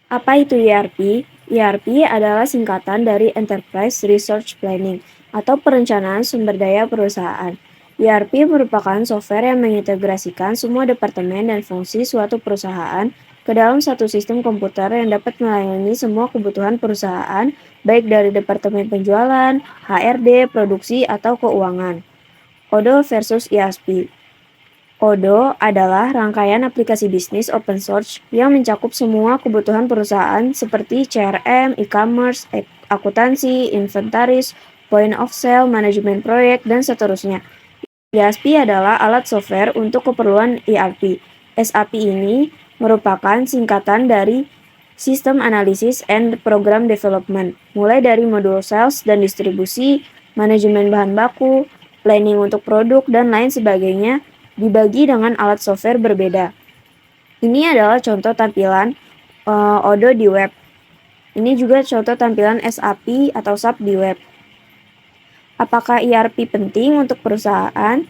Apa itu ERP? ERP adalah singkatan dari Enterprise Resource Planning atau perencanaan sumber daya perusahaan. ERP merupakan software yang mengintegrasikan semua departemen dan fungsi suatu perusahaan ke dalam satu sistem komputer yang dapat melayani semua kebutuhan perusahaan, baik dari departemen penjualan, HRD, produksi, atau keuangan. Odoo versus ERP. Odoo adalah rangkaian aplikasi bisnis open source yang mencakup semua kebutuhan perusahaan seperti CRM, e-commerce, akuntansi, inventaris, point of sale, manajemen proyek, dan seterusnya. IASP adalah alat software untuk keperluan ERP. SAP ini merupakan singkatan dari System Analysis and Program Development, mulai dari modul sales dan distribusi, manajemen bahan baku, planning untuk produk, dan lain sebagainya dibagi dengan alat software berbeda. Ini adalah contoh tampilan Odoo di web. Ini juga contoh tampilan SAP atau SAP di web. Apakah ERP penting untuk perusahaan?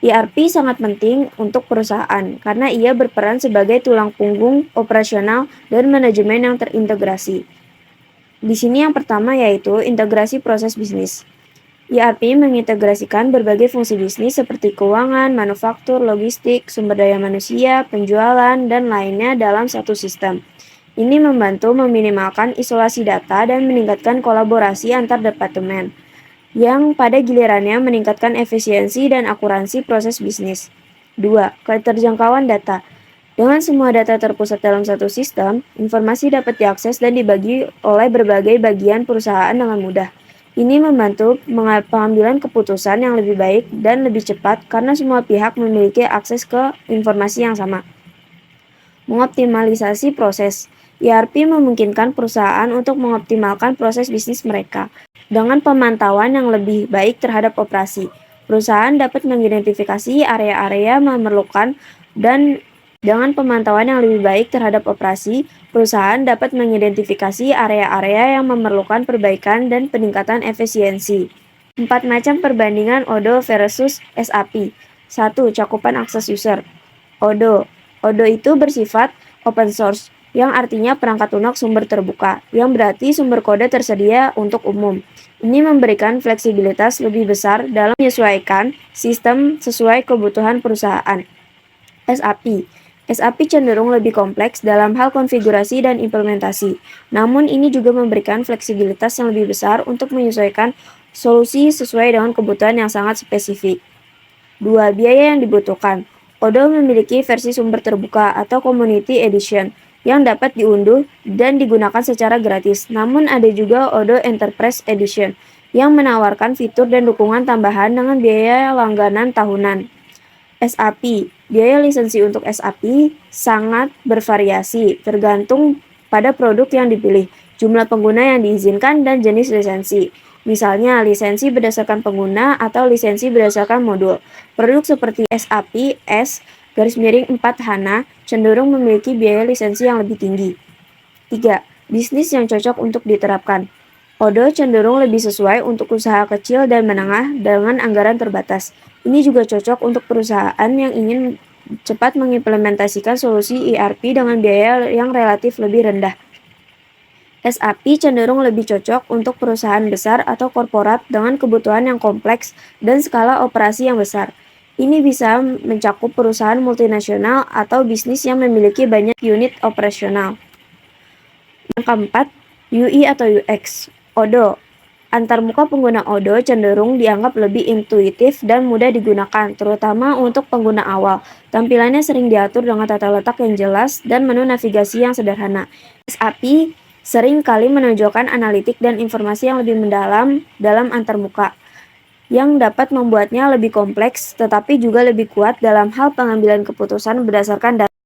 ERP sangat penting untuk perusahaan karena ia berperan sebagai tulang punggung operasional dan manajemen yang terintegrasi. Di sini yang pertama yaitu integrasi proses bisnis. ERP mengintegrasikan berbagai fungsi bisnis seperti keuangan, manufaktur, logistik, sumber daya manusia, penjualan, dan lainnya dalam satu sistem. Ini membantu meminimalkan isolasi data dan meningkatkan kolaborasi antar departemen, yang pada gilirannya meningkatkan efisiensi dan akuransi proses bisnis. 2. Keterjangkauan data. Dengan semua data terpusat dalam satu sistem, informasi dapat diakses dan dibagi oleh berbagai bagian perusahaan dengan mudah. Ini membantu pengambilan keputusan yang lebih baik dan lebih cepat karena semua pihak memiliki akses ke informasi yang sama. Mengoptimalisasi proses. ERP memungkinkan perusahaan untuk mengoptimalkan proses bisnis mereka. Dengan pemantauan yang lebih baik terhadap operasi, perusahaan dapat mengidentifikasi area-area memerlukan dan dengan pemantauan yang lebih baik terhadap operasi, perusahaan dapat mengidentifikasi area-area yang memerlukan perbaikan dan peningkatan efisiensi. 4 macam perbandingan Odoo versus SAP. 1. Cakupan akses user. Odoo. Odoo itu bersifat open source, yang artinya perangkat lunak sumber terbuka, yang berarti sumber kode tersedia untuk umum. Ini memberikan fleksibilitas lebih besar dalam menyesuaikan sistem sesuai kebutuhan perusahaan. SAP. SAP cenderung lebih kompleks dalam hal konfigurasi dan implementasi, namun ini juga memberikan fleksibilitas yang lebih besar untuk menyesuaikan solusi sesuai dengan kebutuhan yang sangat spesifik. 2. Biaya yang dibutuhkan. Odoo memiliki versi sumber terbuka atau Community Edition yang dapat diunduh dan digunakan secara gratis, namun ada juga Odoo Enterprise Edition yang menawarkan fitur dan dukungan tambahan dengan biaya langganan tahunan. SAP. Biaya lisensi untuk SAP sangat bervariasi, tergantung pada produk yang dipilih, jumlah pengguna yang diizinkan, dan jenis lisensi. Misalnya, lisensi berdasarkan pengguna atau lisensi berdasarkan modul. Produk seperti SAP S-4 HANA cenderung memiliki biaya lisensi yang lebih tinggi. 3. Bisnis yang cocok untuk diterapkan. Odoo cenderung lebih sesuai untuk usaha kecil dan menengah dengan anggaran terbatas. Ini juga cocok untuk perusahaan yang ingin cepat mengimplementasikan solusi ERP dengan biaya yang relatif lebih rendah. SAP cenderung lebih cocok untuk perusahaan besar atau korporat dengan kebutuhan yang kompleks dan skala operasi yang besar. Ini bisa mencakup perusahaan multinasional atau bisnis yang memiliki banyak unit operasional. Yang keempat, UI atau UX. Odoo. Antarmuka pengguna Odoo cenderung dianggap lebih intuitif dan mudah digunakan, terutama untuk pengguna awal. Tampilannya sering diatur dengan tata letak yang jelas dan menu navigasi yang sederhana. SAP sering kali menonjolkan analitik dan informasi yang lebih mendalam dalam antarmuka, yang dapat membuatnya lebih kompleks tetapi juga lebih kuat dalam hal pengambilan keputusan berdasarkan data.